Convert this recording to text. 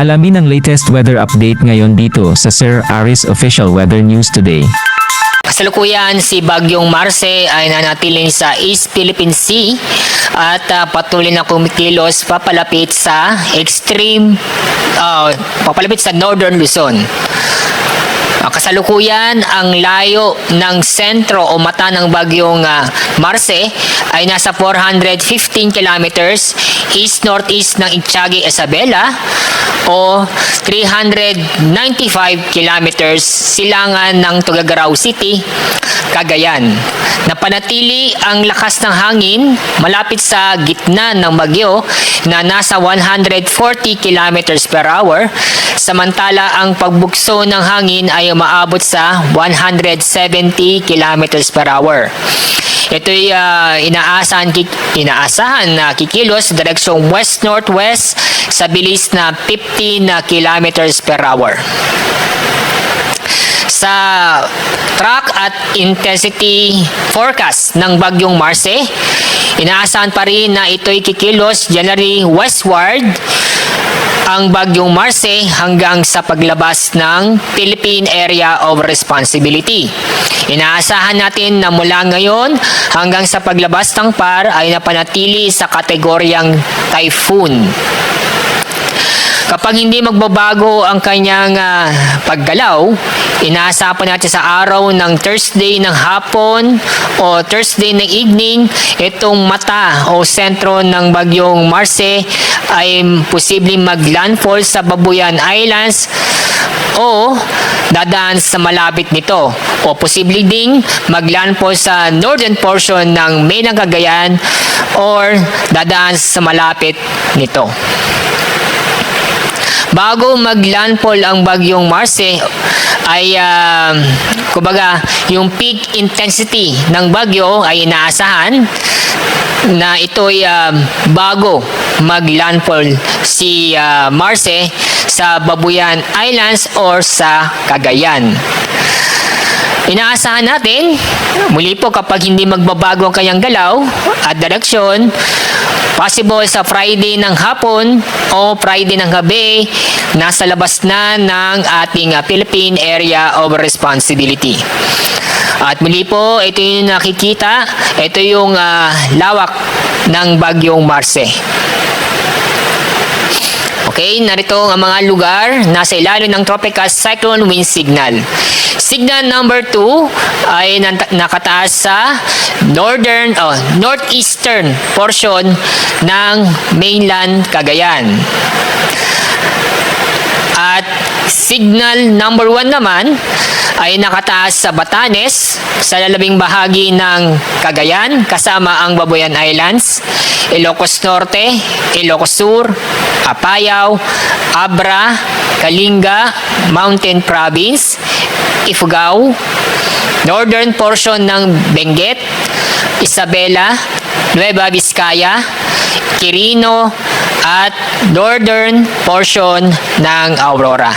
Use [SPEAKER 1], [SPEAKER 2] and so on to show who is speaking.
[SPEAKER 1] Alamin ang latest weather update ngayon dito sa Sir Aris Official Weather News Today.
[SPEAKER 2] Kasalukuyan, si Bagyong Marce ay nanatiling sa East Philippine Sea at patuloy na kumikilos papalapit sa Northern Luzon. Kasalukuyan, ang layo ng sentro o mata ng Bagyong Marce ay nasa 415 kilometers east-northeast ng Itiagi, Isabela o 395 kilometers silangan ng Tuguegarao City, Cagayan. Napanatili ang lakas ng hangin malapit sa gitna ng bagyo na nasa 140 kilometers per hour, samantala ang pagbukso ng hangin ay umaabot sa 170 kilometers per hour. Ito'y inaasahan na kikilos sa direksyong west-northwest sa bilis na 15 kilometers per hour. Sa track at intensity forecast ng Bagyong Marce, inaasahan pa rin na ito'y kikilos generally westward ang Bagyong Marce hanggang sa paglabas ng Philippine Area of Responsibility. Inaasahan natin na mula ngayon hanggang sa paglabas ng PAR ay napanatili sa kategoryang typhoon. Kapag hindi magbabago ang kanyang paggalaw, inaasahan natin sa araw ng Thursday ng hapon o Thursday ng evening, itong mata o sentro ng Bagyong Marce ay posibleng maglandfall sa Babuyan Islands o dadaan sa malapit nito o posibleng ding maglandfall sa northern portion ng Mainang Cagayan or dadaan sa malapit nito. Bago maglandfall ang Bagyong Marce ay yung peak intensity ng bagyo ay inaasahan na ito'y bago maglandfall si Marce sa Babuyan Islands or sa Cagayan. Inaasahan natin, muli po kapag hindi magbabago ang kanyang galaw at direksyon, possible sa Friday ng hapon o Friday ng gabi, nasa labas na ng ating Philippine Area of Responsibility. At muli po, ito yung nakikita, ito yung lawak ng Bagyong Marce. Okay, narito ang mga lugar nasa ilalim ng Tropical Cyclone Wind Signal. Signal number 2 ay nakataas sa northeastern portion ng mainland Cagayan. At signal number 1 naman ay nakataas sa Batanes, sa lalabing bahagi ng Cagayan, kasama ang Babuyan Islands, Ilocos Norte, Ilocos Sur, Apayao, Abra, Kalinga, Mountain Province, Ifugao, northern portion ng Benguet, Isabela, Nueva Vizcaya, Quirino, at northern portion ng Aurora.